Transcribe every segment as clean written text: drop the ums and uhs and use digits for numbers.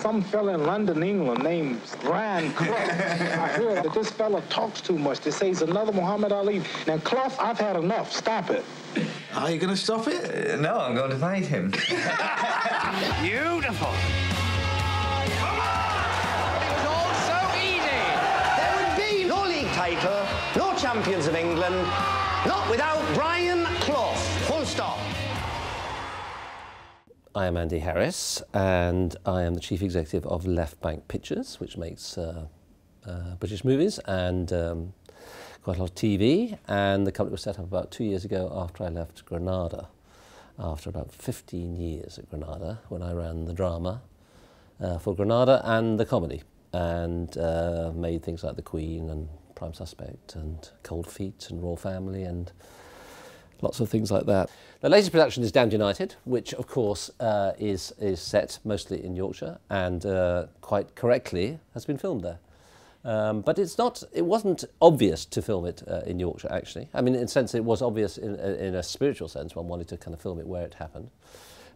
some fella in London, England, named Brian Clough. I heard that this fella talks too much. They say he's another Muhammad Ali. Now, Clough, I've had enough. Stop it. Are you going to stop it? No, I'm going to fight him. Beautiful. It was all so easy. There would be no league title, no champions of England, not without Brian Clough. Full stop. I am Andy Harris, and I am the Chief Executive of Left Bank Pictures, which makes British movies and quite a lot of TV. And the company was set up about 2 years ago after I left Granada, after about 15 years at Granada, when I ran the drama for Granada and the comedy, and made things like The Queen and Prime Suspect and Cold Feet and Royal Family and lots of things like that. The latest production is Damned United, which of course is set mostly in Yorkshire and quite correctly has been filmed there. But it wasn't obvious to film it in Yorkshire, actually. I mean, in a sense it was obvious in a spiritual sense. One wanted to kind of film it where it happened.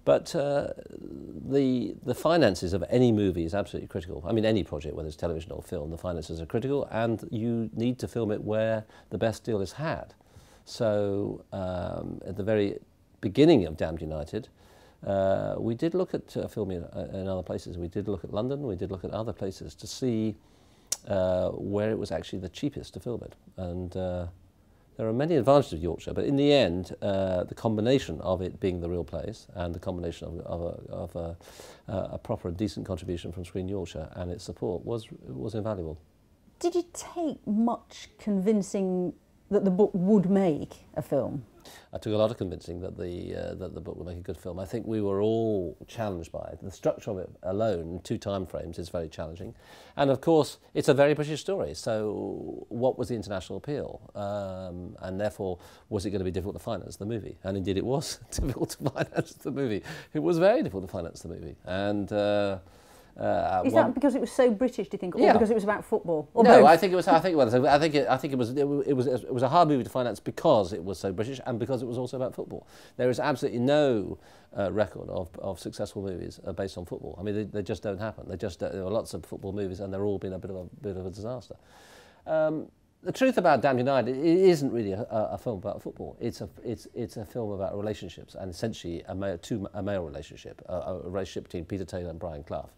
But the finances of any movie is absolutely critical. I mean, any project, whether it's television or film, the finances are critical, and you need to film it where the best deal is had. So at the very beginning of Damned United, we did look at filming in other places. We did look at London, we did look at other places to see where it was actually the cheapest to film it. And there are many advantages of Yorkshire, but in the end, the combination of it being the real place and the combination of a proper and decent contribution from Screen Yorkshire and its support was invaluable. Did it take much convincing that the book would make a film? I took a lot of convincing that the book would make a good film. I think we were all challenged by it. The structure of it alone, in 2 time frames, is very challenging. And of course, it's a very British story. So what was the international appeal? And therefore, was it going to be difficult to finance the movie? And indeed it was difficult to finance the movie. It was very difficult to finance the movie. And is that because it was so British, do you think, or yeah. because it was about football? Or no, both? I think it was a hard movie to finance because it was so British and because it was also about football. There is absolutely no record of successful movies based on football. I mean, they just don't happen. There are lots of football movies, and they're all been a bit of a disaster. The truth about Damned United, it isn't really a film about football. It's a film about relationships, and essentially a male relationship, a relationship between Peter Taylor and Brian Clough,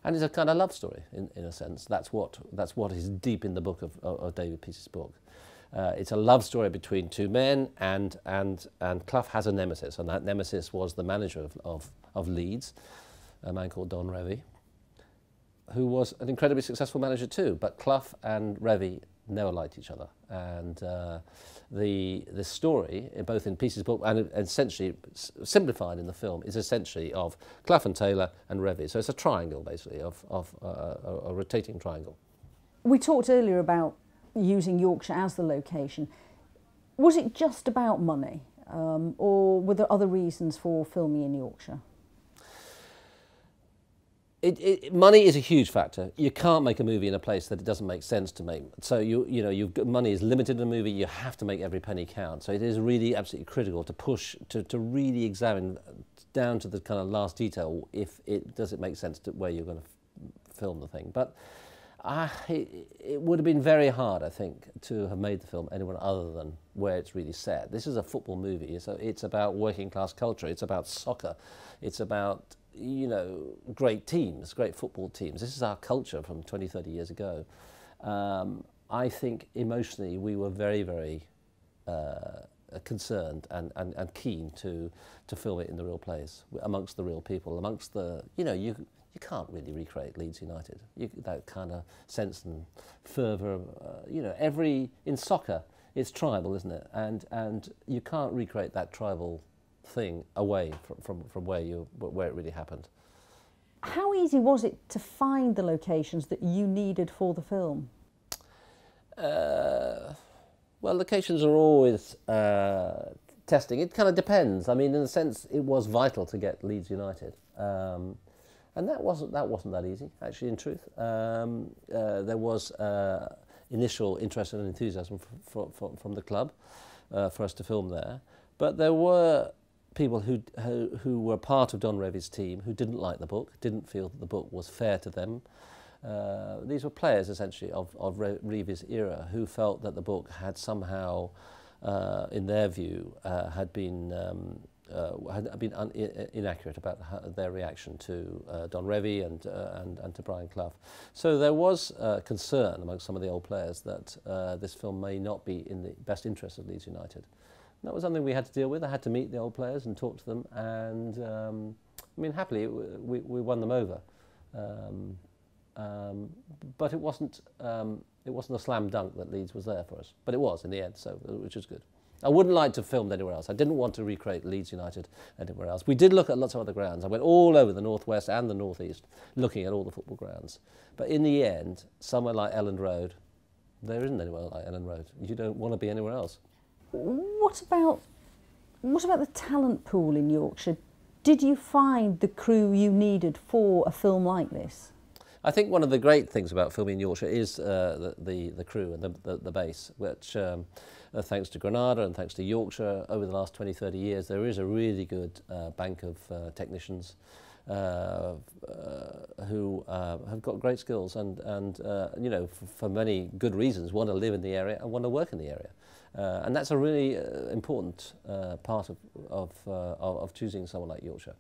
and it's a kind of love story in a sense. That's what is deep in the book of David Peace's book. It's a love story between 2 men, and Clough has a nemesis, and that nemesis was the manager of Leeds, a man called Don Revie, who was an incredibly successful manager too. But Clough and Revie never liked each other, and the story, both in Peace's book and essentially simplified in the film, is essentially of Clough and Taylor and Revie. So it's a triangle, basically, of a rotating triangle. We talked earlier about using Yorkshire as the location. Was it just about money, or were there other reasons for filming in Yorkshire? Money is a huge factor. You can't make a movie in a place that it doesn't make sense to make. So money is limited in a movie. You have to make every penny count. So it is really absolutely critical to push to really examine down to the kind of last detail does it make sense to where you're going to film the thing. But it would have been very hard, I think, to have made the film anywhere other than where it's really set. This is a football movie. It's about working class culture. It's about soccer. It's about great teams, great football teams. This is our culture from 20, 30 years ago. I think emotionally we were very, very concerned and keen to film it in the real place, amongst the real people, amongst the, you can't really recreate Leeds United. That kind of sense and fervour, in soccer, it's tribal, isn't it? And you can't recreate that tribal thing away from where it really happened. How easy was it to find the locations that you needed for the film? Well, locations are always testing. It kind of depends. I mean, in a sense, it was vital to get Leeds United, and that wasn't that easy, actually. In truth, there was initial interest and enthusiasm from the club for us to film there, but there were people who were part of Don Revie's team who didn't like the book, didn't feel that the book was fair to them. These were players essentially of Reeve's era who felt that the book had somehow, in their view, had been inaccurate about their reaction to Don Revie and to Brian Clough. So there was concern amongst some of the old players that this film may not be in the best interest of Leeds United. And that was something we had to deal with. I had to meet the old players and talk to them, and I mean, happily we won them over. But it wasn't a slam dunk that Leeds was there for us. But it was in the end, so which was good. I wouldn't like to film anywhere else. I didn't want to recreate Leeds United anywhere else. We did look at lots of other grounds. I went all over the northwest and the northeast, looking at all the football grounds. But in the end, somewhere like Elland Road, there isn't anywhere like Elland Road. You don't want to be anywhere else. What about the talent pool in Yorkshire? Did you find the crew you needed for a film like this? I think one of the great things about filming in Yorkshire is the crew and the base, which thanks to Granada and thanks to Yorkshire over the last 20, 30 years, there is a really good bank of technicians who have got great skills and you know, for many good reasons, want to live in the area and want to work in the area. And that's a really important part of choosing someone like Yorkshire.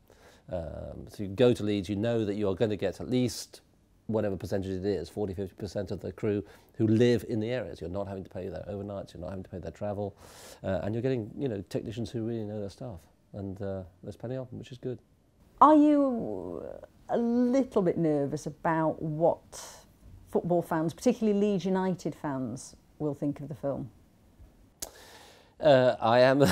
So you go to Leeds, you know that you are going to get at least whatever percentage it is, 40–50% of the crew who live in the areas. You're not having to pay their overnights, you're not having to pay their travel, and you're getting, you know, technicians who really know their stuff. And there's plenty of them, which is good. Are you a little bit nervous about what football fans, particularly Leeds United fans, will think of the film? I am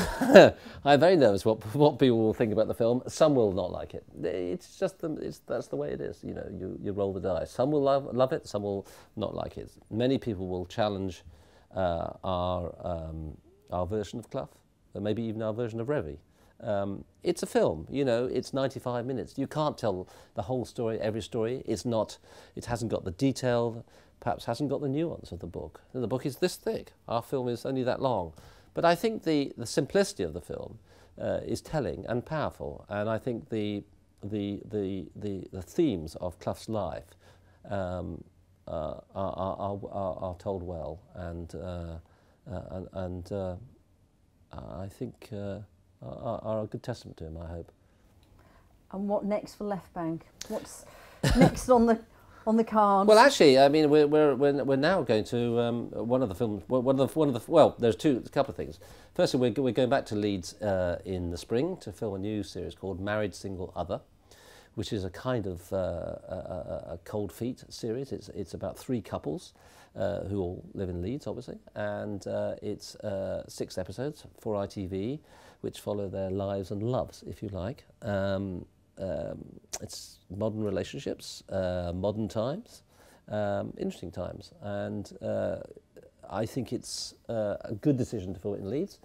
I'm very nervous what people will think about the film. Some will not like it. It's just that's the way it is. You know, you roll the dice. Some will love it. Some will not like it. Many people will challenge our version of Clough, or maybe even our version of Revie. It's a film. You know, it's 95 minutes. You can't tell the whole story, every story. It's not. It hasn't got the detail. Perhaps hasn't got the nuance of the book. The book is this thick. Our film is only that long. But I think the simplicity of the film is telling and powerful, and I think the themes of Clough's life are told well, and I think are a good testament to him, I hope. And what next for Left Bank? What's next on the cards? Well, actually, I mean, we're now going to one of the films. Well, there's a couple of things. Firstly, we're going back to Leeds in the spring to film a new series called Married, Single, Other, which is a kind of a cold feet series. It's about 3 couples who all live in Leeds, obviously, and it's 6 episodes for ITV, which follow their lives and loves, if you like. It's modern relationships, modern times, interesting times, and I think it's a good decision to film it in Leeds,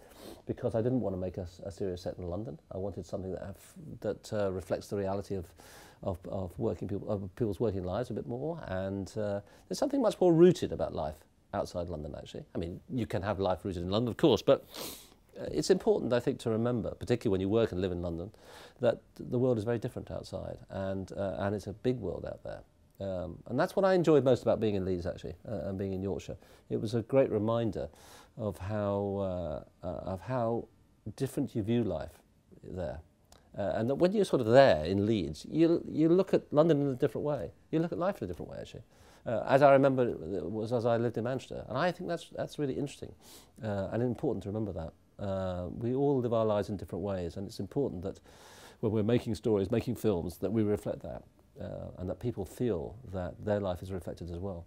because I didn't want to make a series set in London. I wanted something that reflects the reality of people's working lives a bit more, and there's something much more rooted about life outside London, actually. I mean, you can have life rooted in London, of course, but it's important, I think, to remember, particularly when you work and live in London, that the world is very different outside, and it's a big world out there. And that's what I enjoyed most about being in Leeds, actually, and being in Yorkshire. It was a great reminder of how different you view life there. And that when you're sort of there in Leeds, you look at London in a different way. You look at life in a different way, actually. As I remember it was as I lived in Manchester. And I think that's really interesting and important to remember that. We all live our lives in different ways, and it's important that when we're making stories, making films, that we reflect that, and that people feel that their life is reflected as well.